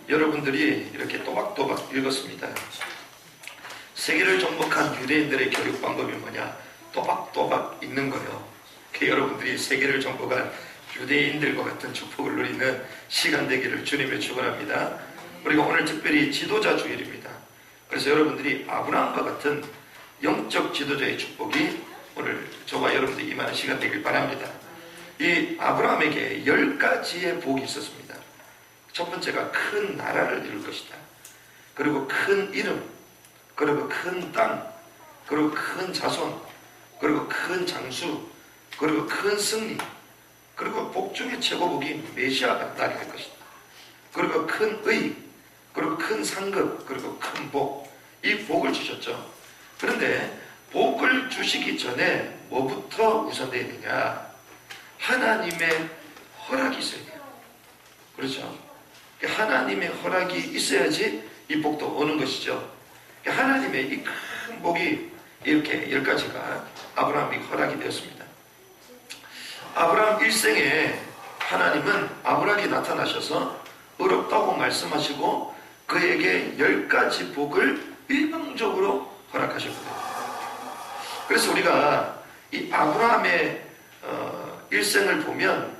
여러분들이 이렇게 또박또박 읽었습니다. 세계를 정복한 유대인들의 교육 방법이 뭐냐? 또박또박 읽는 거예요. 여러분들이 세계를 정복한 유대인들과 같은 축복을 누리는 시간 되기를 주님의 축원합니다. 우리가 오늘 특별히 지도자 주일입니다. 그래서 여러분들이 아브라함과 같은 영적 지도자의 축복이 오늘 저와 여러분들이 임하는 시간 되길 바랍니다. 이 아브라함에게 10가지의 복이 있었습니다. 첫 번째가 큰 나라를 이룰 것이다. 그리고 큰 이름, 그리고 큰 땅, 그리고 큰 자손, 그리고 큰 장수, 그리고 큰 승리, 그리고 복 중에 최고복이 메시아가 나타날 것이다. 그리고 큰 의, 그리고 큰 상급, 그리고 큰 복, 이 복을 주셨죠. 그런데 복을 주시기 전에 뭐부터 우선되어야 되냐? 하나님의 허락이 있어야 돼요. 그렇죠? 하나님의 허락이 있어야지 이 복도 오는 것이죠. 하나님의 이 큰 복이 이렇게 10가지가 아브라함이 허락이 되었습니다. 아브라함 일생에 하나님은 아브라함이 나타나셔서 어렵다고 말씀하시고 그에게 10가지 복을 일방적으로 허락하셨거든요. 그래서 우리가 이 아브라함의 일생을 보면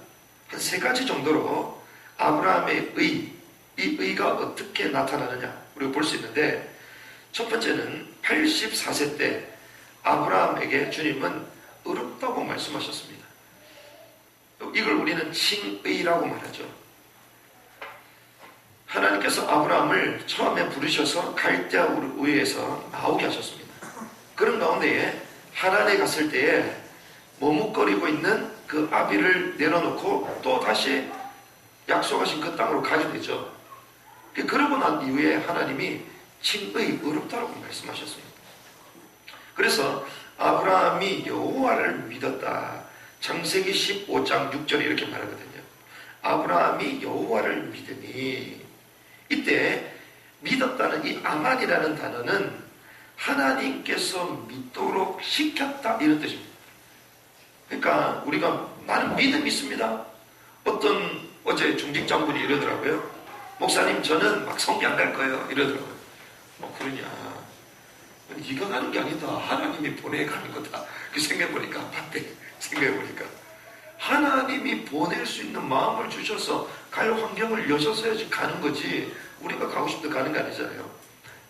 한 3가지 정도로 아브라함의 이 의가 어떻게 나타나느냐 우리가 볼 수 있는데, 첫 번째는 84세 때 아브라함에게 주님은 어렵다고 말씀하셨습니다. 이걸 우리는 칭의라고 말하죠. 하나님께서 아브라함을 처음에 부르셔서 갈대아 우에서 나오게 하셨습니다. 그런 가운데에 하란에 갔을 때에 머뭇거리고 있는 그 아비를 내려놓고 또 다시 약속하신 그 땅으로 가게 되죠. 그러고 난 이후에 하나님이 칭의 어렵다고 말씀하셨습니다. 그래서 아브라함이 여호와를 믿었다. 창세기 15장 6절에 이렇게 말하거든요. 아브라함이 여호와를 믿으니, 이때 믿었다는 이 아만이라는 단어는 하나님께서 믿도록 시켰다 이런 뜻입니다. 그러니까 우리가 나는 믿음이 있습니다. 어제 중직장군이 이러더라고요. 목사님 저는 막 성교 안 갈 거예요 이러더라고요. 그러냐, 네가 가는 게 아니다. 하나님이 보내가는 거다. 그 생각해보니까 반대 생각해보니까 하나님이 보낼 수 있는 마음을 주셔서 갈 환경을 여셔서야지 가는 거지, 우리가 가고 싶다 가는 게 아니잖아요.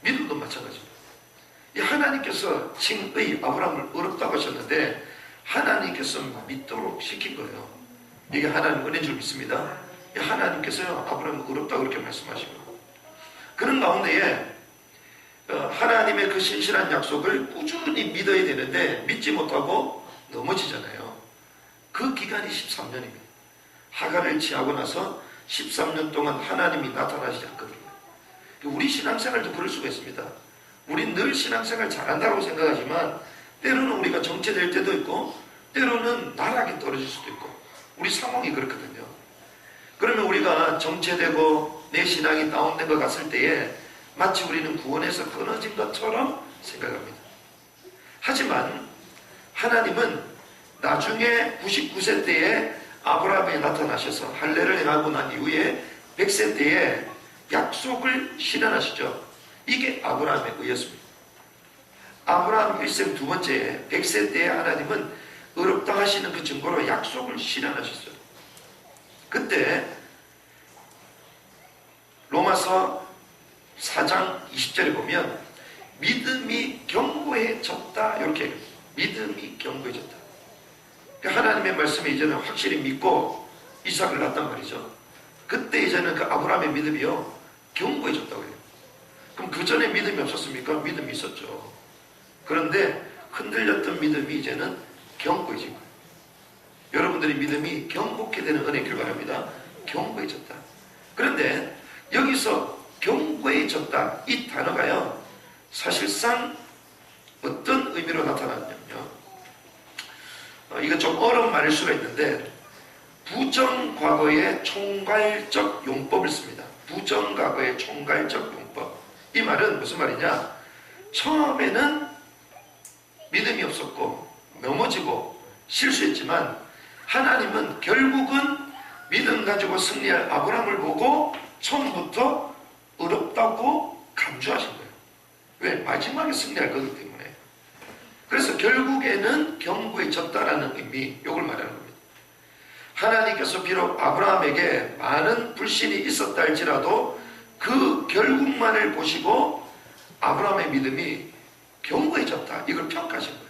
믿음도 마찬가지입니다. 이 하나님께서 칭의 아브라함을 어렵다고 하셨는데 하나님께서 믿도록 시킨 거예요. 이게 하나님 은혜인 줄 믿습니다. 하나님께서 아브라함을 어렵다고 그렇게 말씀하시고, 그런 가운데에 하나님의 그 신실한 약속을 꾸준히 믿어야 되는데 믿지 못하고 넘어지잖아요. 그 기간이 13년입니다. 하갈을 취하고 나서 13년 동안 하나님이 나타나시지 않거든요. 우리 신앙생활도 그럴 수가 있습니다. 우린 늘 신앙생활 잘한다고 생각하지만 때로는 우리가 정체될 때도 있고 때로는 나락에 떨어질 수도 있고 우리 상황이 그렇거든요. 그러면 우리가 정체되고 내 신앙이 다운된 것 같을 때에 마치 우리는 구원에서 끊어진 것처럼 생각합니다. 하지만 하나님은 나중에 99세 때에 아브라함에 나타나셔서 할례를 행하고 난 이후에 100세 때에 약속을 실현하시죠. 이게 아브라함의 의였습니다. 아브라함 일생 두 번째 100세 때에 하나님은 어렵다 하시는 그 증거로 약속을 실현하셨어요. 그때 로마서 4장 20절에 보면 믿음이 견고해졌다 이렇게 해요. 믿음이 견고해졌다. 하나님의 말씀에 이제는 확실히 믿고 이삭을 낳았단 말이죠. 그때 이제는 그 아브라함의 믿음이요 견고해졌다고 해요. 그럼 그 전에 믿음이 없었습니까? 믿음이 있었죠. 그런데 흔들렸던 믿음이 이제는 견고해진 거예요. 여러분들의 믿음이 견고케 되는 은혜 있길 바랍니다. 견고해졌다. 그런데 여기서 견고해졌다 이 단어가요 사실상 어떤 의미로 나타나냐면요, 이거 좀 어려운 말일 수가 있는데 부정과거의 총괄적 용법을 씁니다. 부정과거의 총괄적 용법. 이 말은 무슨 말이냐, 처음에는 믿음이 없었고 넘어지고 실수했지만 하나님은 결국은 믿음 가지고 승리할 아브라함을 보고 처음부터 어렵다고 간주하신 거예요. 왜? 마지막에 승리할 거기 때문에. 그래서 결국에는 경고에 졌다라는 의미, 이걸 말하는 겁니다. 하나님께서 비록 아브라함에게 많은 불신이 있었다 할지라도 그 결국만을 보시고 아브라함의 믿음이 경고에 졌다, 이걸 평가하신 거예요.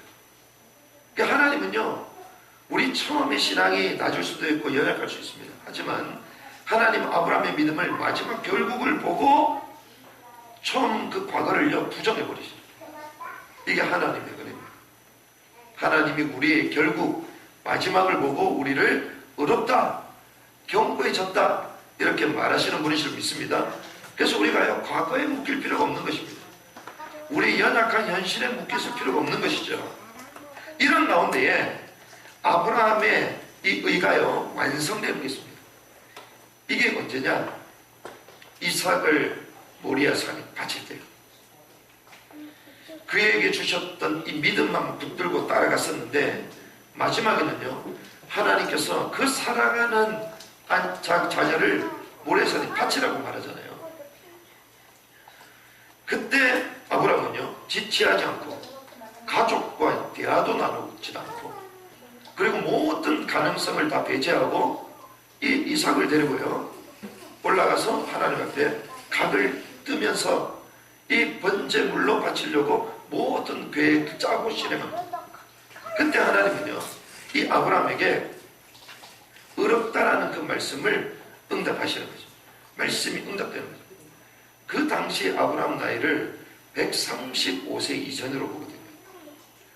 그러니까 하나님은요, 우리 처음에 신앙이 낮을 수도 있고 연약할 수 있습니다. 하지만 하나님 아브라함의 믿음을 마지막 결국을 보고 처음 그 과거를요 부정해버리시죠. 이게 하나님의 은혜입니다. 하나님이 우리의 결국 마지막을 보고 우리를 어렵다, 경고해졌다 이렇게 말하시는 분이실 믿습니다. 그래서 우리가요 과거에 묶일 필요가 없는 것입니다. 우리 연약한 현실에 묶였을 필요가 없는 것이죠. 이런 가운데에 아브라함의 이 의가요 완성되고 있습니다. 이게 언제냐? 이삭을 모리아 산에 바칠 때요. 그에게 주셨던 이 믿음만 붙들고 따라갔었는데 마지막에는요 하나님께서 그 사랑하는 자녀를 모래산에 바치라고 말하잖아요. 그때 아브라함은요 지체하지 않고 가족과 대화도 나누지도 않고 그리고 모든 가능성을 다 배제하고 이 이삭을 데리고요 올라가서 하나님 앞에 각을 뜨면서 이 번제물로 바치려고 모든 계획 짜고 실행합니다. 그때 하나님은요 이 아브라함에게 어렵다라는 그 말씀을 응답하시는 거죠. 말씀이 응답되는 거죠. 그 당시 아브라함 나이를 135세 이전으로 보거든요.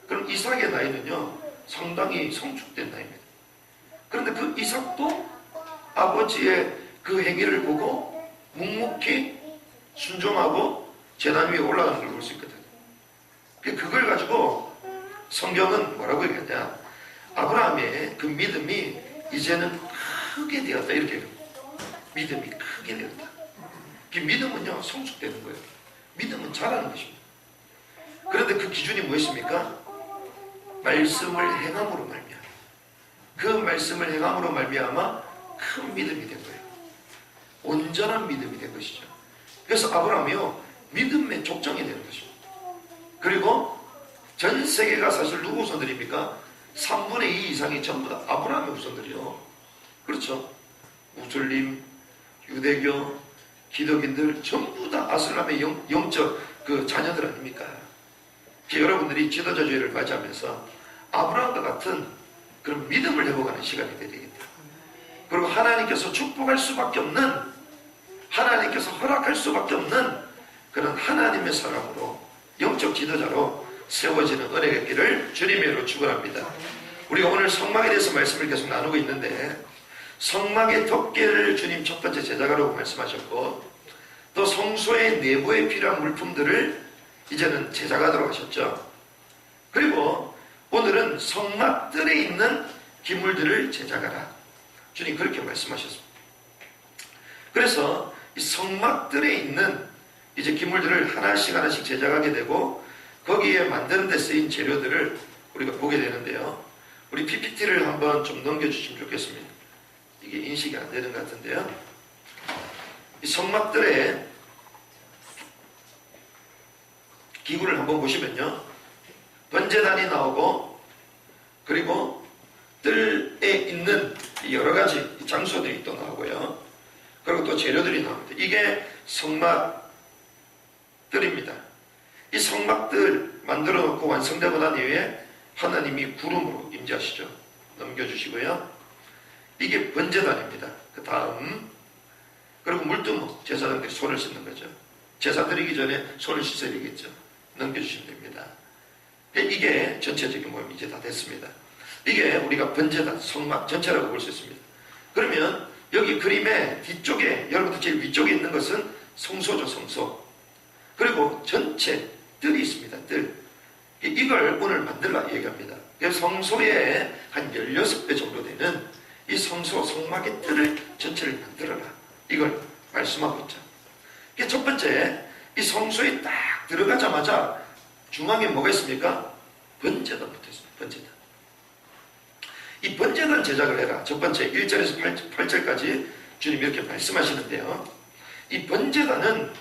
그럼 이삭의 나이는요 상당히 성숙된 나이입니다. 그런데 그 이삭도 아버지의 그 행위를 보고 묵묵히 순종하고 제단 위에 올라가는 걸 볼 수 있거든요. 그걸 가지고 성경은 뭐라고 얘기하냐, 아브라함의 그 믿음이 이제는 크게 되었다 이렇게 얘기합니다. 믿음이 크게 되었다. 그 믿음은요 성숙되는 거예요. 믿음은 자라는 것입니다. 그런데 그 기준이 무엇입니까? 말씀을 행함으로 말미암아. 그 말씀을 행함으로 말미암아 큰 믿음이 된 거예요. 온전한 믿음이 된 것이죠. 그래서 아브라함이요 믿음의 족장이 되는 것입니다. 그리고 전 세계가 사실 누구 후손들입니까? 3분의 2 이상이 전부 다 아브라함의 후손들이요. 그렇죠. 무슬림, 유대교, 기독인들 전부 다 아슬람의 영적 그 자녀들 아닙니까? 여러분들이 지도자주의를 맞이하면서 아브라함과 같은 그런 믿음을 회복하는 시간이 되겠다. 그리고 하나님께서 축복할 수밖에 없는, 하나님께서 허락할 수밖에 없는 그런 하나님의 사람으로, 영적 지도자로 세워지는 은혜가 있기를 주님의 이름으로 축원합니다. 우리가 오늘 성막에 대해서 말씀을 계속 나누고 있는데, 성막의 덮개를 주님 첫 번째 제작하라고 말씀하셨고, 또 성소의 내부에 필요한 물품들을 이제는 제작하도록 하셨죠. 그리고 오늘은 성막들에 있는 기물들을 제작하라, 주님 그렇게 말씀하셨습니다. 그래서 이 성막들에 있는 이제 기물들을 하나씩 하나씩 제작하게 되고, 거기에 만드는 데 쓰인 재료들을 우리가 보게 되는데요. 우리 PPT를 한번 좀 넘겨주시면 좋겠습니다. 이게 인식이 안 되는 것 같은데요. 이 성막들의 기구를 한번 보시면요, 번제단이 나오고, 그리고 뜰에 있는 여러 가지 장소들이 또 나오고요. 그리고 또 재료들이 나옵니다. 이게 성막들입니다. 이 성막들 만들어 놓고 완성되고 난 이후에 하나님이 구름으로 임재하시죠. 넘겨주시고요. 이게 번제단입니다. 그 다음, 그리고 물두멍, 제사장들이 손을 씻는 거죠. 제사 드리기 전에 손을 씻어야 되겠죠. 넘겨주시면 됩니다. 이게 전체적인 모양이 이제 다 됐습니다. 이게 우리가 번제단, 성막 전체라고 볼 수 있습니다. 그러면 여기 그림의 뒤쪽에, 여러분들 제일 위쪽에 있는 것은 성소죠, 성소. 그리고 전체 뜰이 있습니다, 뜰. 이걸 오늘 만들라 얘기합니다. 성소에 한 16배 정도 되는 이 성소, 성막의 뜰을 전체를 만들어라, 이걸 말씀하고 있죠. 첫 번째, 이 성소에 딱 들어가자마자 중앙에 뭐가 있습니까? 번제단 붙어 있습니다. 번제단. 이 번제단 제작을 해라. 첫 번째 1절에서 8절까지 주님 이렇게 말씀하시는데요. 이 번제단은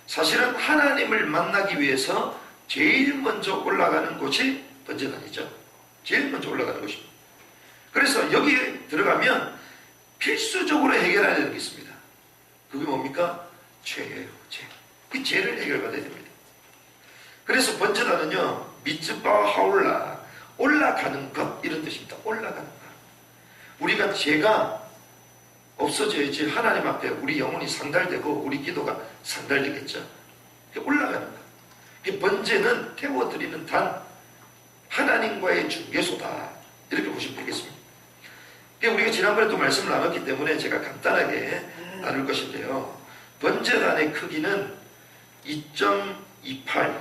사실은 하나님을 만나기 위해서 제일 먼저 올라가는 곳이 번제단이죠. 제일 먼저 올라가는 곳입니다. 그래서 여기에 들어가면 필수적으로 해결해야 되는 게 있습니다. 그게 뭡니까? 죄예요. 죄. 그 죄를 해결받아야 됩니다. 그래서 번제단은요, 미tz바 하올라, 올라가는 것, 이런 뜻입니다. 올라가는 것. 우리가 죄가 없어져야지 하나님 앞에 우리 영혼이 상달되고 우리 기도가 상달되겠죠. 올라가는 것. 번제는 태워드리는 단, 하나님과의 중개소다. 이렇게 보시면 되겠습니다. 우리가 지난번에 또 말씀을 나눴기 때문에 제가 간단하게 나눌 것인데요. 번제단의 크기는 2.28,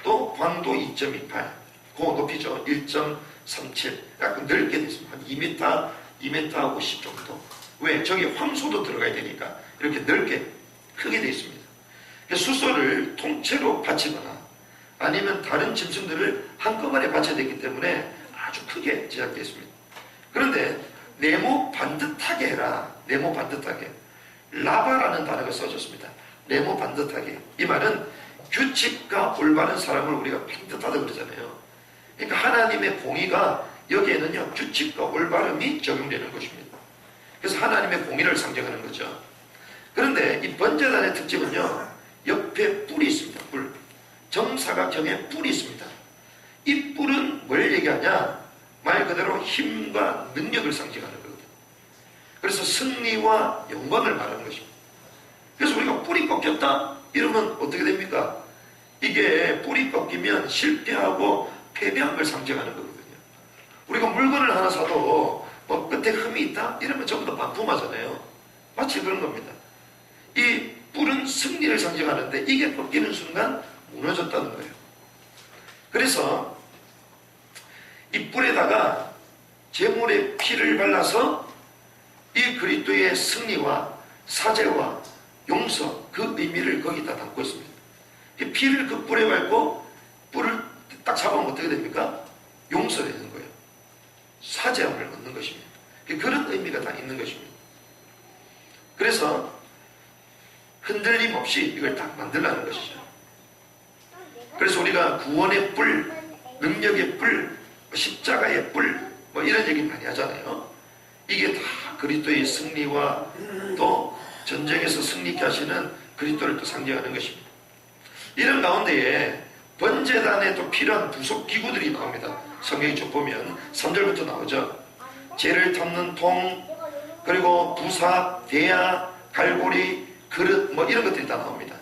또 광도 2.28, 그 높이죠. 1.37. 약간 넓게 되어 있습니다. 한 2m, 2m 50 정도. 왜? 저기 황소도 들어가야 되니까 이렇게 넓게 크게 되어 있습니다. 수소를 통째로 바치거나 아니면 다른 짐승들을 한꺼번에 바쳐야 되기 때문에 아주 크게 제작되어 있습니다. 그런데 네모 반듯하게 해라. 네모 반듯하게. 라바라는 단어가 써졌습니다. 네모 반듯하게. 이 말은 규칙과 올바른 사람을 우리가 반듯하다 그러잖아요. 그러니까 하나님의 공의가 여기에는요, 규칙과 올바름이 적용되는 것입니다. 그래서 하나님의 공의를 상징하는 거죠. 그런데 이 번제단의 특징은요, 옆에 뿔이 있습니다. 뿔. 정사각형의 뿔이 있습니다. 이 뿔은 뭘 얘기하냐? 말 그대로 힘과 능력을 상징하는 거거든요. 그래서 승리와 영광을 말하는 것입니다. 그래서 우리가 뿔이 꺾였다? 이러면 어떻게 됩니까? 이게 뿔이 꺾이면 실패하고 패배한 걸 상징하는 거거든요. 우리가 물건을 하나 사도 뭐 끝에 흠이 있다? 이러면 전부 다 반품하잖아요. 마치 그런 겁니다. 이 뿔은 승리를 상징하는데 이게 꺾이는 순간 무너졌다는 거예요. 그래서 이 뿔에다가 제물의 피를 발라서 이 그리스도의 승리와 사죄와 용서, 그 의미를 거기다 담고 있습니다. 이 피를 그 뿔에 밟고 뿔을 딱 잡으면 어떻게 됩니까? 용서되는 거예요. 사죄함을 얻는 것입니다. 그런 의미가 다 있는 것입니다. 그래서 흔들림 없이 이걸 딱 만들라는 것이죠. 그래서 우리가 구원의 뿔, 능력의 뿔, 십자가의 뿔, 뭐 이런 얘기 많이 하잖아요. 이게 다 그리스도의 승리와 또 전쟁에서 승리케 하시는 그리스도를 또 상징하는 것입니다. 이런 가운데에 번제단에 또 필요한 부속 기구들이 나옵니다. 성경에 쭉 보면 3절부터 나오죠. 재를 담는 통, 그리고 부사, 대야, 갈고리, 그릇, 뭐 이런 것들이 다 나옵니다.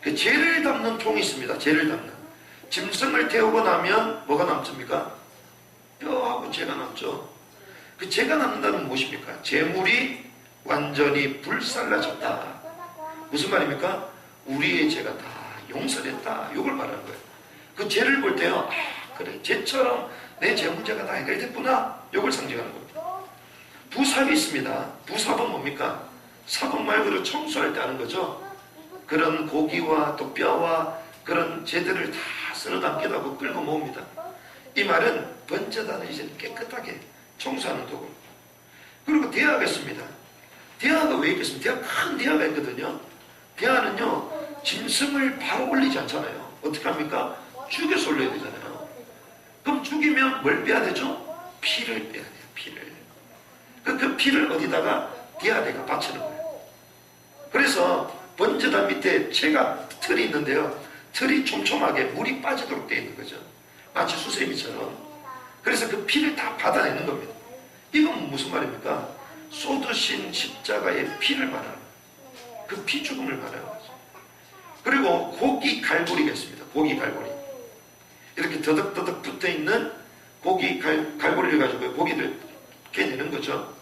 그 재를 담는 통이 있습니다. 재를 담는. 짐승을 태우고 나면 뭐가 남습니까? 뼈하고 재가 남죠. 그 재가 남는다는 무엇입니까? 재물이 완전히 불살라졌다. 무슨 말입니까? 우리의 죄가 다 용서됐다. 이걸 말하는 거예요. 그 죄를 볼 때요, 아, 그래, 죄처럼 내 죄 문제가 다 해결됐구나. 이걸 상징하는 겁니다. 부삽이 있습니다. 부삽은 뭡니까? 삽은 말 그대로 청소할 때 하는 거죠. 그런 고기와 또 뼈와 그런 죄들을 다 쓸어 담기도 하고 끌고 모읍니다. 이 말은 번제단을 이제 깨끗하게 청소하는 도구. 그리고 대야가 있습니다. 대야가 왜 있겠습니까? 대야 큰 대야가 있거든요. 대야는요, 짐승을 바로 올리지 않잖아요. 어떻게 합니까? 죽여서 올려야 되잖아요. 그럼 죽이면 뭘 빼야 되죠? 피를 빼야 돼요. 피를. 그 피를 어디다가 대야대가 바치는 거예요. 그래서 번제단 밑에 채가 틀이 있는데요. 틀이 촘촘하게 물이 빠지도록 되어 있는 거죠. 마치 수세미처럼. 그래서 그 피를 다 받아내는 겁니다. 이건 무슨 말입니까? 쏟으신 십자가의 피를 말하는 거예요. 그 피 죽음을 말하는 거죠. 그리고 고기 갈고리가 있습니다. 고기 갈고리. 이렇게 더덕더덕 붙어있는 고기 갈고리를 가지고 고기를 깨내는 거죠.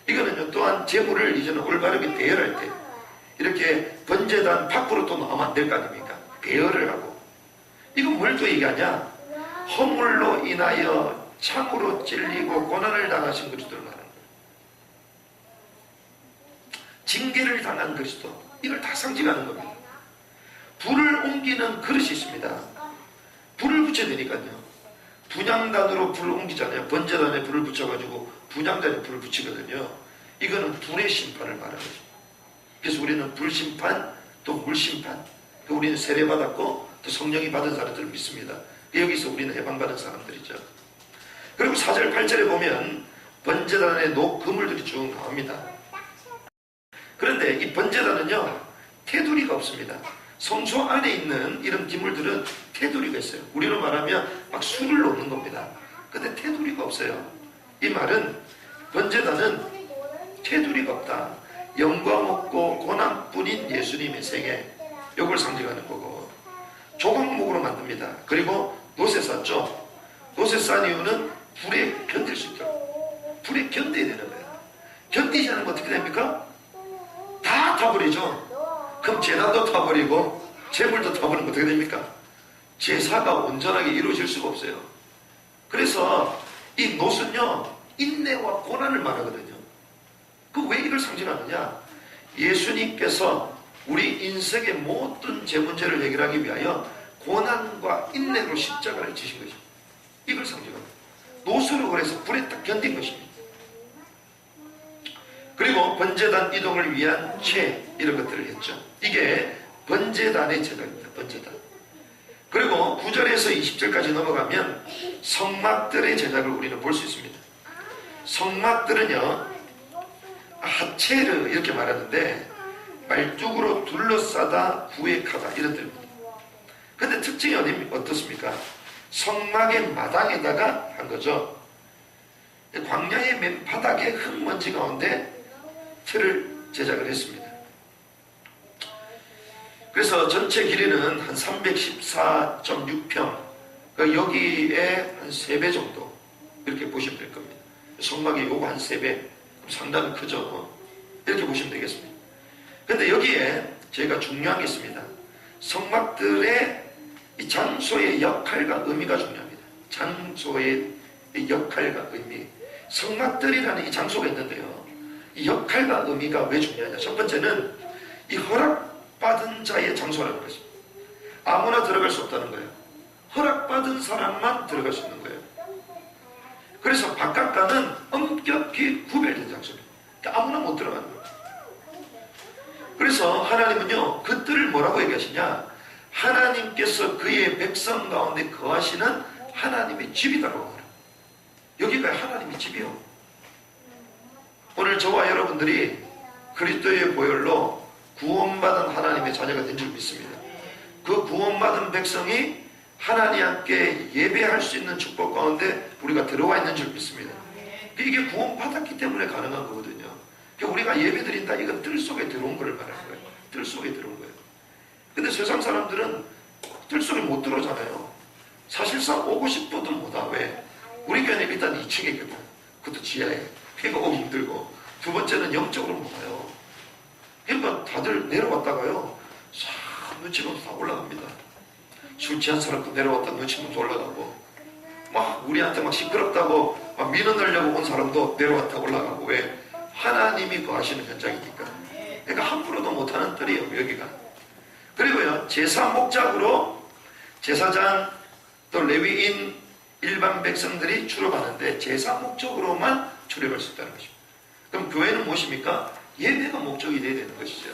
이거는요, 또한 재물을 이제는 올바르게 배열할 때 이렇게 번제단 밖으로 또 나오면 안 될 거 아닙니까? 배열을 하고. 이건 뭘 또 얘기하냐? 허물로 인하여 참으로 찔리고 고난을 당하신 그리스도를 말하는 거예요. 징계를 당한 그리스도. 이걸 다 상징하는 겁니다. 불을 옮기는 그릇이 있습니다. 불을 붙여야 되니까요. 분향단으로 불을 옮기잖아요. 번제단에 불을 붙여가지고 분향단에 불을 붙이거든요. 이거는 불의 심판을 말하는 거죠. 그래서 우리는 불심판 또 물심판, 우리는 세례받았고 또 성령이 받은 사람들을 믿습니다. 여기서 우리는 해방받은 사람들이죠. 그리고 4절 8절에 보면 번제단에 그물들이 쭉 나옵니다. 그런데 이 번제단은요 테두리가 없습니다. 성소 안에 있는 이런 기물들은 테두리가 있어요. 우리로 말하면 막 술을 놓는 겁니다. 근데 테두리가 없어요. 이 말은 번제단은 테두리가 없다. 영광 없고 고난뿐인 예수님의 세계, 이걸 상징하는 거고, 조각목으로 만듭니다. 그리고 노새 쌌죠. 노새 싼 이유는 불에 견딜 수 있도록. 불에 견뎌야 되는 거예요. 견디지 않으면 어떻게 됩니까? 다 타버리죠. 그럼 제단도 타버리고 재물도 타버리면 어떻게 됩니까? 제사가 온전하게 이루어질 수가 없어요. 그래서 이 노은요 인내와 고난을 말하거든요. 그 왜 이걸 상징하느냐? 예수님께서 우리 인생의 모든 제 문제를 해결하기 위하여 고난과 인내로 십자가를 지신 거죠. 이걸 상징합니다. 노수로 그래서 불에 딱 견딘 것입니다. 그리고 번제단 이동을 위한 채, 이런 것들을 했죠. 이게 번제단의 제작입니다. 번제단. 그리고 9절에서 20절까지 넘어가면 성막들의 제작을 우리는 볼 수 있습니다. 성막들은요 하체르 이렇게 말하는데 말뚝으로 둘러싸다 구획하다 이런 뜻입니다. 근데 특징이 어떻습니까? 성막의 마당에다가 한 거죠. 광야의 맨 바닥에 흙먼지 가운데 틀을 제작을 했습니다. 그래서 전체 길이는 한 314.6평, 여기에 한 3배 정도 이렇게 보시면 될 겁니다. 성막이 요거 한 3배, 상당히 크죠. 이렇게 보시면 되겠습니다. 근데 여기에 저희가 중요한 게 있습니다. 성막들의 이 장소의 역할과 의미가 중요합니다. 장소의 역할과 의미. 성막들이라는 이 장소가 있는데요. 이 역할과 의미가 왜 중요하냐? 첫 번째는 이 허락받은 자의 장소라는 것입니다. 아무나 들어갈 수 없다는 거예요. 허락받은 사람만 들어갈 수 있는 거예요. 그래서 바깥과는 엄격히 구별된 장소입니다. 그러니까 아무나 못 들어가는 거예요. 그래서 하나님은요, 그들을 뭐라고 얘기하시냐? 하나님께서 그의 백성 가운데 거하시는 하나님의 집이라고 말해요. 여기가 하나님의 집이요. 오늘 저와 여러분들이 그리스도의 보혈로 구원받은 하나님의 자녀가 된 줄 믿습니다. 그 구원받은 백성이 하나님 함께 예배할 수 있는 축복 가운데 우리가 들어와 있는 줄 믿습니다. 이게 구원받았기 때문에 가능한 거거든요. 우리가 예배 드린다, 이건 뜰 속에 들어온 걸 말하는 거예요. 뜰 속에 들어온 거예요. 근데 세상 사람들은 뜰 속에 못 들어오잖아요. 사실상 오고 싶어도 못 와. 왜? 우리 교회는 일단 2층에 있거든. 그것도 지하에. 그러니까 오기 힘들고. 두 번째는 영적으로 못 와요. 그러니까 다들 내려왔다가요, 싹 눈치 보면서 다 올라갑니다. 술 취한 사람도 내려왔다 눈치 보면서 올라가고, 막 우리한테 막 시끄럽다고 막 밀어넣으려고 온 사람도 내려왔다 올라가고. 왜? 하나님이 거하시는 현장이니까. 그러니까 함부로도 못하는 뜰이에요, 여기가. 그리고요, 제사 목적으로 제사장 또 레위인 일반 백성들이 출입하는데 제사 목적으로만 출입할 수 있다는 것입니다. 그럼 교회는 무엇입니까? 예배가 목적이 되어야 되는 것이죠.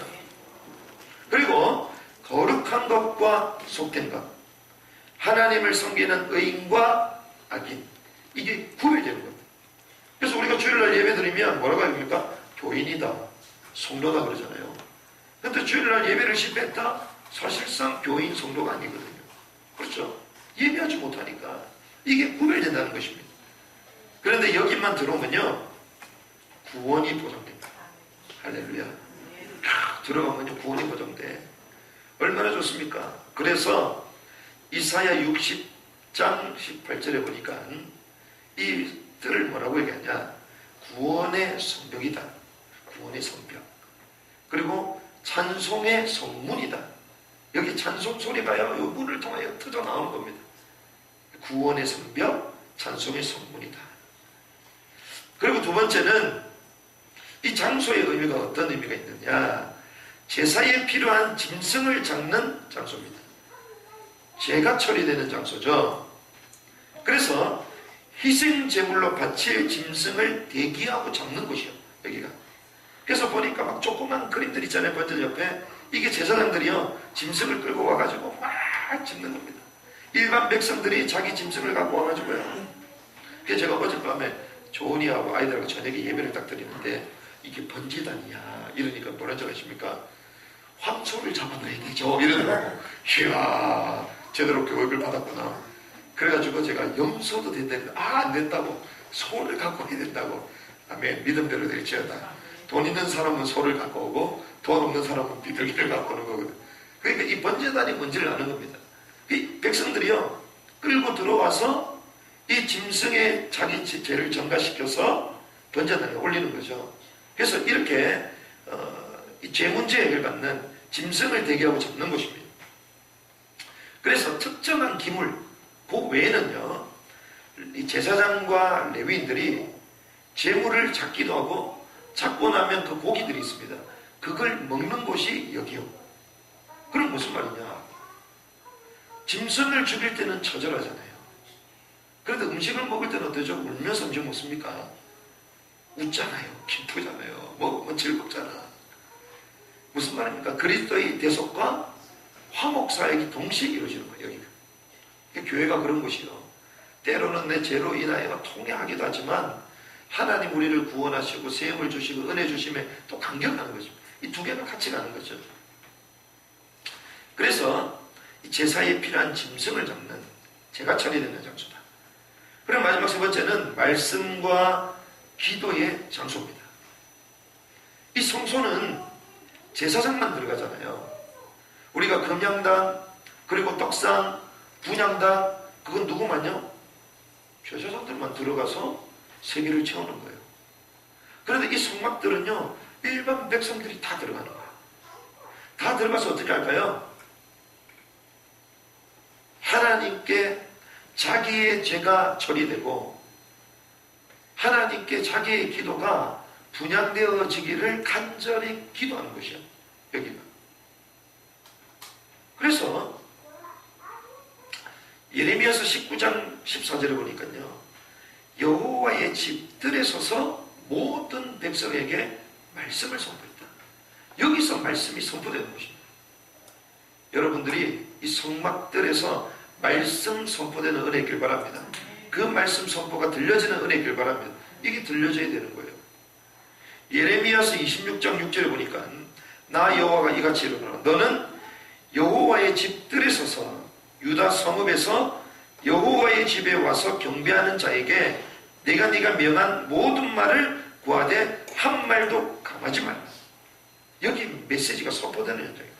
그리고 거룩한 것과 속된 것, 하나님을 섬기는 의인과 악인, 이게 구별되는 겁니다. 그래서 우리가 주일날 예배 드리면 뭐라고 합니까? 교인이다, 성도다 그러잖아요. 근데 주일날 예배를 실패했다? 사실상 교인, 성도가 아니거든요. 그렇죠? 예배하지 못하니까 이게 구별된다는 것입니다. 그런데 여기만 들어오면요, 구원이 보장됩니다. 할렐루야. 들어가면요, 구원이 보장돼. 얼마나 좋습니까? 그래서 이사야 60장 18절에 보니까 이 뜰을 뭐라고 얘기하냐? 구원의 성벽이다. 구원의 성벽. 그리고 찬송의 성문이다. 여기 찬송 소리가요, 이 문을 통하여 터져 나오는 겁니다. 구원의 성벽, 찬송의 성문이다. 그리고 두 번째는 이 장소의 의미가 어떤 의미가 있느냐? 제사에 필요한 짐승을 잡는 장소입니다. 죄가 처리되는 장소죠. 그래서 희생 제물로 바칠 짐승을 대기하고 잡는 곳이에요, 여기가. 그래서 보니까 막 조그만 그림들 있잖아요. 번제 옆에. 이게 제사장들이요 짐승을 끌고 와가지고 막 짓는 겁니다. 일반 백성들이 자기 짐승을 갖고 와가지고요. 그래서 제가 어젯밤에 조은이하고 아이들하고 저녁에 예배를 딱 드리는데 이게 번제단이야 이러니까 뭐라 줄 아십니까? 황소를 잡아놔야 되죠 이러더라고. 이야 제대로 교육을 받았구나. 그래가지고 제가 염소도 된다는데 안 된다고. 소를 갖고 와야 된다고. 아멘. 믿음대로 될지어다. 돈 있는 사람은 소를 갖고 오고 돈 없는 사람은 비둘기를 갖고 오는 거거든. 그러니까 이 번제단이 뭔지를 아는 겁니다. 이 백성들이요 끌고 들어와서 이 짐승의 자기 죄를 전가시켜서 번제단에 올리는 거죠. 그래서 이렇게 이 죄 문제 해결받는 짐승을 대기하고 잡는 것입니다. 그래서 특정한 기물 그 외에는요 이 제사장과 레위인들이 제물을 잡기도 하고 잡고 나면 그 고기들이 있습니다. 그걸 먹는 곳이 여기요. 그럼 무슨 말이냐? 짐승을 죽일 때는 처절하잖아요. 그런데 음식을 먹을 때는 어떠죠? 울면서 음식 먹습니까? 웃잖아요. 기쁘잖아요. 먹으면 즐겁잖아. 무슨 말입니까? 그리스도의 대속과 화목사역이 동시에 이루어지는 거예요. 여기가. 교회가 그런 곳이요. 때로는 내 죄로 인하여 통회하기도 하지만 하나님 우리를 구원하시고 세움을 주시고 은혜 주심에 또 감격하는 거죠. 이 두 개가 같이 가는 거죠. 그래서 이 제사에 필요한 짐승을 잡는 제가 처리되는 장소다. 그리고 마지막 세 번째는 말씀과 기도의 장소입니다. 이 성소는 제사장만 들어가잖아요. 우리가 금양단 그리고 떡상 분향단 그건 누구만요? 제사장들만 들어가서 세계를 채우는 거예요. 그런데 이 성막들은요 일반 백성들이 다 들어가는 거예요. 다 들어가서 어떻게 할까요? 하나님께 자기의 죄가 처리되고 하나님께 자기의 기도가 분양되어지기를 간절히 기도하는 것이요. 여기가. 그래서 예레미야서 19장 14절에 보니까요. 여호와의 집들에 서서 모든 백성에게 말씀을 선포했다. 여기서 말씀이 선포되는 것입니다. 여러분들이 이 성막들에서 말씀 선포되는 은혜 있길 바랍니다. 그 말씀 선포가 들려지는 은혜 있길 바랍니다. 이게 들려져야 되는 거예요. 예레미야서 26장 6절에 보니까 나 여호와가 이같이 이르노라 너는 여호와의 집들에 서서 유다 성읍에서 여호와의 집에 와서 경배하는 자에게 내가 네가 명한 모든 말을 구하되 한 말도 감하지 말라. 여기 메시지가 선포되는 현장입니다.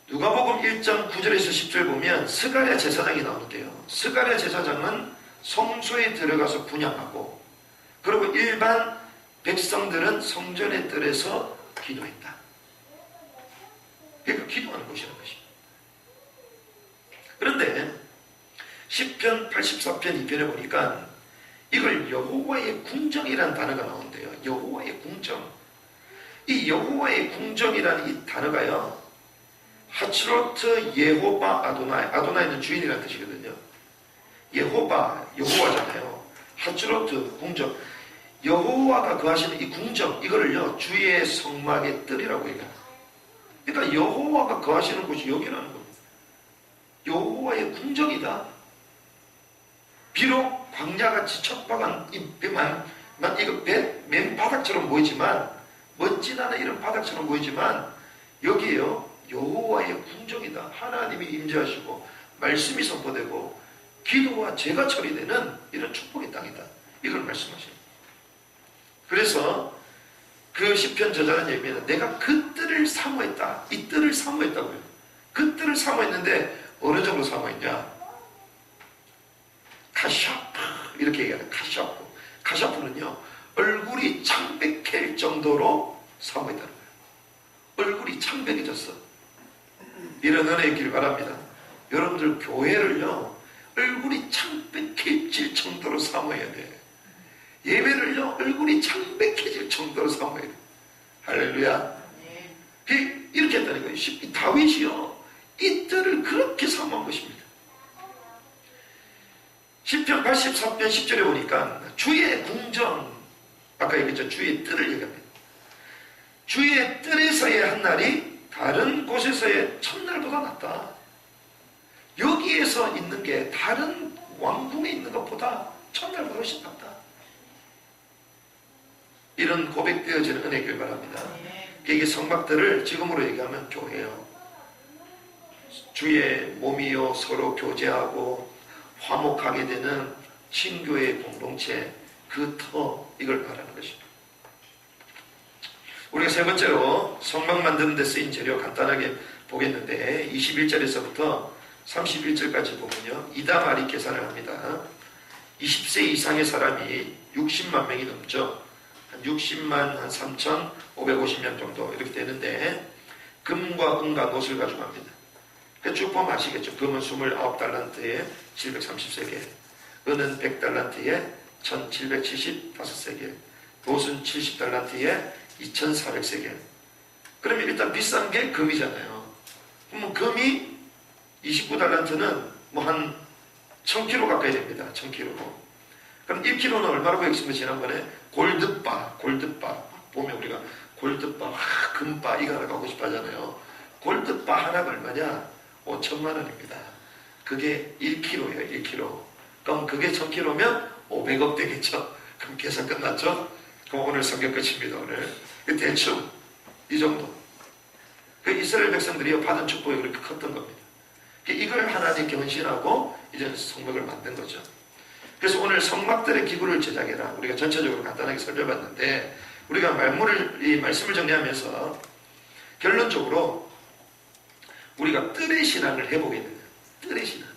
누가복음 1장 9절에서 10절 보면 스가랴 제사장이 나오는데요. 스가랴 제사장은 성소에 들어가서 분향하고 그리고 일반 백성들은 성전의 뜰에서 기도했다. 그러니까 기도하는 곳이라는 것입니다. 그런데 시편 84편 2편에 보니까 이걸 여호와의 궁정이라는 단어가 나오는데요. 여호와의 궁정. 이 여호와의 궁정이라는 이 단어가요. 하츠로트 예호바 아도나이. 아도나이는 주인이라는 뜻이거든요. 예호바, 여호와잖아요. 하츠로트 궁정. 여호와가 거하시는 이 궁정, 이거를요, 주의 성막의 뜰이라고 얘기해요. 그러니까 여호와가 거하시는 곳이 여기라는 겁니다. 여호와의 궁정이다. 비록 광야같이 척박한 이거 맨바닥처럼 보이지만 멋진 않은 이런 바닥처럼 보이지만 여기에요 여호와의 궁정이다. 하나님이 임재하시고 말씀이 선포되고 기도와 죄가 처리되는 이런 축복의 땅이다. 이걸 말씀하십니다. 그래서 그 시편 저자는 얘기합니다. 내가 그 뜰을 사모했다. 이 뜰을 사모했다고요. 그 뜰을 사모했는데 어느 정도 사모했냐? 카샤프 이렇게 얘기하는 카샤프. 카샤프는요 얼굴이 창백해질 정도로 사모했다는 거예요. 얼굴이 창백해졌어. 이런 은혜 있길 바랍니다. 여러분들 교회를요 얼굴이 창백해질 정도로 사모해야 돼. 예배를요 얼굴이 창백해질 정도로 사모해야 돼. 할렐루야. 이렇게 했다는 거예요. 다윗이요 이 뜰을 그렇게 사모한 것입니다. 시편 84편 10절에 보니까 주의 궁정 아까 얘기했죠. 주의 뜰을 얘기합니다. 주의 뜰에서의 한 날이 다른 곳에서의 첫날보다 낫다. 여기에서 있는 게 다른 왕궁에 있는 것보다 첫날보다 훨씬 낫다. 이런 고백되어지는 은혜길 바랍니다. 이게 성막들을 지금으로 얘기하면 교회요. 주의 몸이요 서로 교제하고 화목하게 되는 신교의 공동체, 그 터, 이걸 말하는 것입니다. 우리가 세 번째로 성막 만드는 데 쓰인 재료 간단하게 보겠는데 21절에서부터 31절까지 보면요, 이다말이 계산을 합니다. 20세 이상의 사람이 60만 명이 넘죠. 한 60만 한 3,550명 정도 이렇게 되는데 금과 은과 놋을 가져갑니다. 쭉 보면 아시겠죠. 금은 29달란트에 730세겔, 은은 100달란트에 1775세겔, 놋은 70달란트에 2400세겔. 그러면 일단 비싼 게 금이잖아요. 그러면 금이 29달란트는 뭐 한 1000kg 가까이 됩니다. 1000kg. 그럼 1kg는 얼마라고 했습니까? 지난번에 골드바 보면 우리가 골드바, 금바 이거 하나 갖고 싶어 하잖아요. 골드바 하나가 얼마냐? 5천만 원입니다. 그게 1kg예요. 1kg. 그럼 그게 1000kg면 500억 되겠죠. 그럼 계산 끝났죠? 그럼 오늘 성경 끝입니다. 오늘 대충 이 정도. 그 이스라엘 백성들이 받은 축복이 그렇게 컸던 겁니다. 이걸 하나님께 헌신하고 이제 성막을 만든 거죠. 그래서 오늘 성막들의 기구를 제작해라. 우리가 전체적으로 간단하게 살펴봤는데 우리가 이 말씀을 정리하면서 결론적으로 우리가 뜰의 신앙을 해보게 돼요. 뜰의 신앙.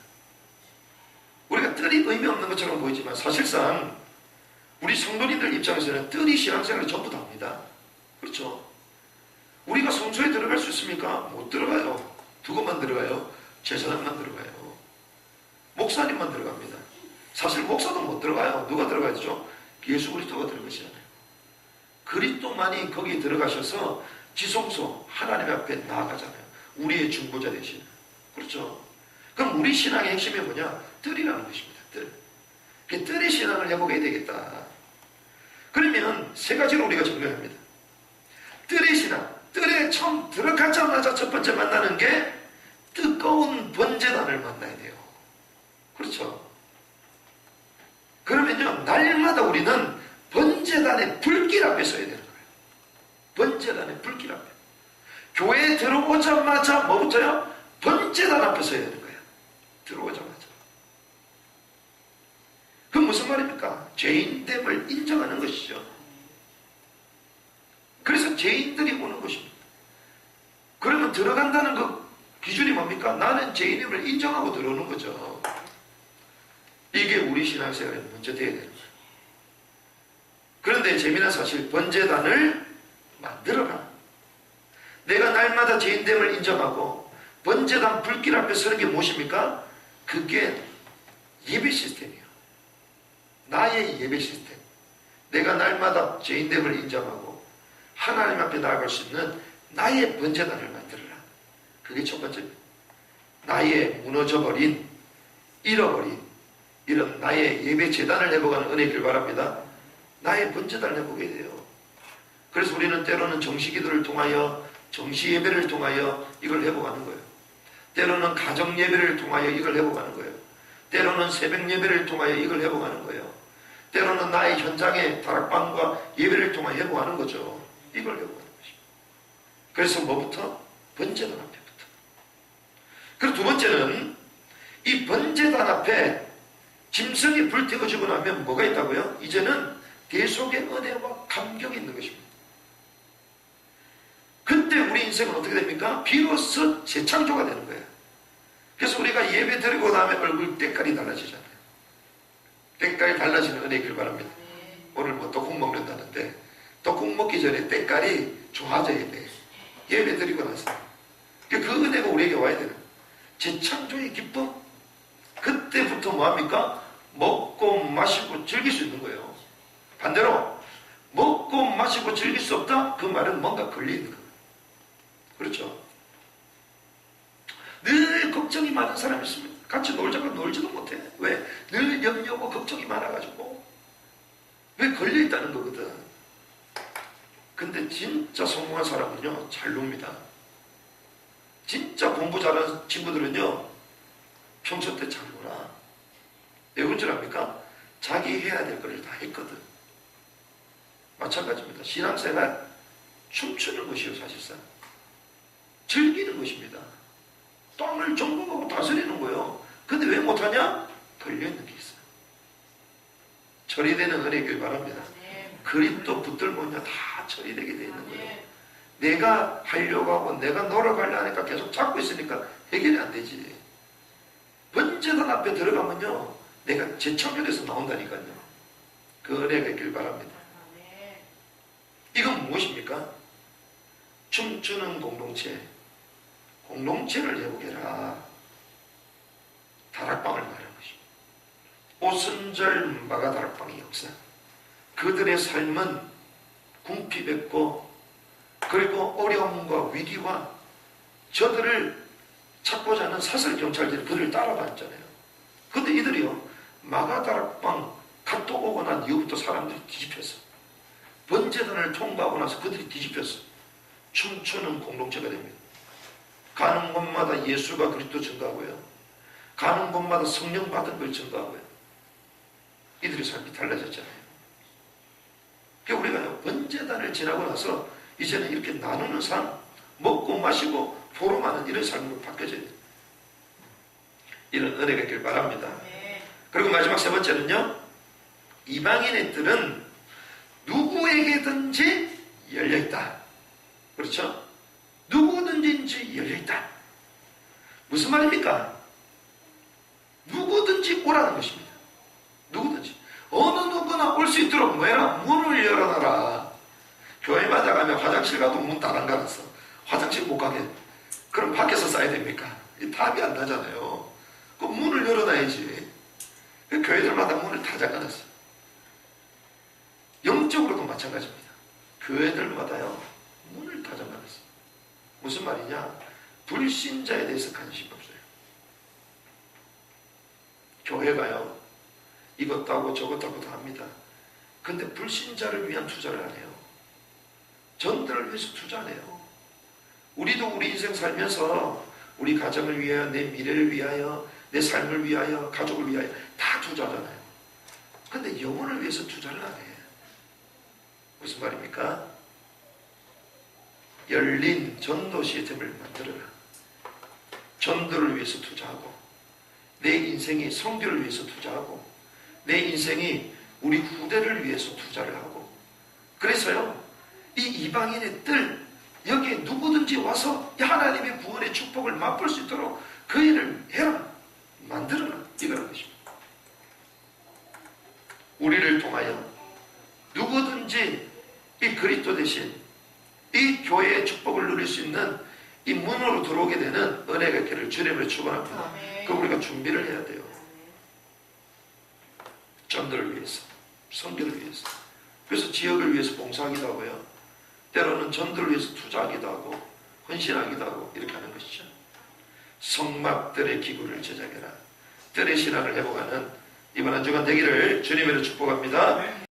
우리가 뜰이 의미 없는 것처럼 보이지만 사실상 우리 성도님들 입장에서는 뜰이 신앙생활을 전부 다 합니다. 그렇죠? 우리가 성소에 들어갈 수 있습니까? 못 들어가요. 누구만 들어가요? 제사장만 들어가요. 목사님만 들어갑니다. 사실 목사도 못 들어가요. 누가 들어가야 되죠? 예수 그리스도가 들어가시잖아요. 그리스도만이 거기에 들어가셔서 지성소 하나님 앞에 나아가잖아요. 우리의 중보자 되시는. 그렇죠? 그럼 우리 신앙의 핵심이 뭐냐? 뜰이라는 것입니다. 뜰. 뜰의 신앙을 해보게 되겠다. 그러면 세 가지로 우리가 정리합니다. 뜰의 신앙. 뜰에 처음 들어가자마자 첫 번째 만나는 게 뜨거운 번제단을 만나야 돼요. 그렇죠? 그러면요, 날마다 우리는 번제단의 불길 앞에 서야 되는 거예요. 번제단의 불길 앞에. 교회에 들어오자마자 뭐부터요? 번제단 앞에 서야 되는 거예요. 들어오자마자. 그건 무슨 말입니까? 죄인됨을 인정하는 것이죠. 그래서 죄인들이 오는 것입니다. 그러면 들어간다는 그 기준이 뭡니까? 나는 죄인임을 인정하고 들어오는 거죠. 이게 우리 신앙생활에 먼저 돼야 되는 거예요. 그런데 재미난 사실, 번제단을 만들어라. 내가 날마다 죄인됨을 인정하고 번제단 불길 앞에 서는 게 무엇입니까? 그게 예배 시스템이에요. 나의 예배 시스템. 내가 날마다 죄인됨을 인정하고 하나님 앞에 나아갈 수 있는 나의 번제단을 만들어라. 그게 첫 번째입니다. 나의 무너져버린, 잃어버린 이런 나의 예배 재단을 회복하는 은혜길 바랍니다. 나의 번제단을 회복해야 돼요. 그래서 우리는 때로는 정시기도를 통하여, 정시예배를 통하여 이걸 회복하는 거예요. 때로는 가정예배를 통하여 이걸 회복하는 거예요. 때로는 새벽예배를 통하여 이걸 회복하는 거예요. 때로는 나의 현장의 다락방과 예배를 통하여 회복하는 거죠. 이걸 회복하는 것입니다. 그래서 뭐부터? 번제단 앞에부터. 그리고 두 번째는 이 번제단 앞에 짐승이 불태워지고 나면 뭐가 있다고요? 이제는 계속의 은혜와 감격이 있는 것입니다. 그때 우리 인생은 어떻게 됩니까? 비로소 재창조가 되는 거예요. 그래서 우리가 예배 드리고 나면 얼굴 때깔이 달라지잖아요. 때깔이 달라지는 은혜길 바랍니다. 오늘 뭐 떡국 먹는다는데 떡국 먹기 전에 때깔이 좋아져야 돼. 예배 드리고 나서. 그 은혜가 우리에게 와야 되는 거예요. 재창조의 기쁨. 그때부터 뭐합니까? 먹고 마시고 즐길 수 있는 거예요. 반대로 먹고 마시고 즐길 수 없다? 그 말은 뭔가 걸려있는 거예요. 그렇죠? 늘 걱정이 많은 사람이 있습니다. 같이 놀자고 놀지도 못해. 왜? 늘 염려고 걱정이 많아가지고. 왜 걸려있다는 거거든. 근데 진짜 성공한 사람은요, 잘 놉니다. 진짜 공부 잘하는 친구들은요, 평소 때 잘 놀아. 왜 그런 줄 압니까? 자기 해야 될 거를 다 했거든. 마찬가지입니다. 신앙생활, 춤추는 것이요, 사실상. 즐기는 것입니다. 똥을 정복하고 다스리는 거예요. 근데 왜 못하냐? 걸려있는 게 있어요. 처리되는 은혜길 바랍니다. 그립도 붙들고냐 다 처리되게 되어 있는 거예요. 내가 하려고 하고 내가 노력하려 하니까 계속 잡고 있으니까 해결이 안 되지. 번제단 앞에 들어가면요, 내가 재창조돼서 나온다니까요. 그 은혜가 있길 바랍니다. 이건 무엇입니까? 춤추는 공동체. 공동체를 회복해라. 다락방을 말하는 것입니다. 오순절 마가다락방의 역사. 그들의 삶은 궁핍했고, 그리고 어려움과 위기와 저들을 찾고자 하는 사설경찰들이 그들을 따라다녔잖아요. 근데 이들이요, 마가다락방 갓도 오고 난 이후부터 사람들이 뒤집혔어. 번제단을 통과하고 나서 그들이 뒤집혔어. 춤추는 공동체가 됩니다. 가는 곳마다 예수가 그리스도 증거하고요, 가는 곳마다 성령 받은 걸 증거하고요. 이들의 삶이 달라졌잖아요. 그러니까 우리가 번제단을 지나고 나서 이제는 이렇게 나누는 삶, 먹고 마시고 포럼하는 이런 삶으로 바뀌어져야 돼요. 이런 은혜가 있길 바랍니다. 그리고 마지막 세 번째는요, 이방인의 뜰은 누구에게든지 열려있다. 그렇죠? 누구든지 열려있다. 무슨 말입니까? 누구든지 오라는 것입니다. 누구든지. 어느 누구나 올 수 있도록 뭐해라? 문을 열어놔라. 교회마다 가면 화장실 가도 문 다 잠가놨어. 화장실 못 가게. 그럼 밖에서 싸야 됩니까? 이 답이 안 나잖아요. 그 문을 열어놔야지. 교회들마다 문을 다 잠가놨어. 영적으로도 마찬가지입니다. 교회들마다요, 문을 다 잠가놨어. 무슨 말이냐? 불신자에 대해서 관심이 없어요. 교회가요, 이것도 하고 저것도 하고 다 합니다. 근데 불신자를 위한 투자를 안 해요. 전들을 위해서 투자 안 해요. 우리도 우리 인생 살면서 우리 가정을 위하여, 내 미래를 위하여, 내 삶을 위하여, 가족을 위하여 다 투자하잖아요. 근데 영혼을 위해서 투자를 안 해. 무슨 말입니까? 열린 전도 시스템을 만들어라. 전도를 위해서 투자하고, 내 인생이 성교를 위해서 투자하고, 내 인생이 우리 후대를 위해서 투자를 하고, 그래서요, 이 이방인의 뜰, 여기에 누구든지 와서 하나님의 구원의 축복을 맛볼 수 있도록 그 일을 해라. 만들어라. 이거라는 것입니다. 우리를 통하여 누구든지 이 그리스도 대신 이 교회의 축복을 누릴 수 있는 이 문으로 들어오게 되는 은혜가 있기를 주님으로 축원합니다. 그 우리가 준비를 해야 돼요. 전도를 위해서, 선교를 위해서. 그래서 지역을 위해서 봉사하기도 하고요, 때로는 전도를 위해서 투자하기도 하고 헌신하기도 하고 이렇게 하는 것이죠. 성막들의 기구를 제작해라. 뜰의 신앙을 회복하는 이번 한 주간 되기를 주님으로 축복합니다.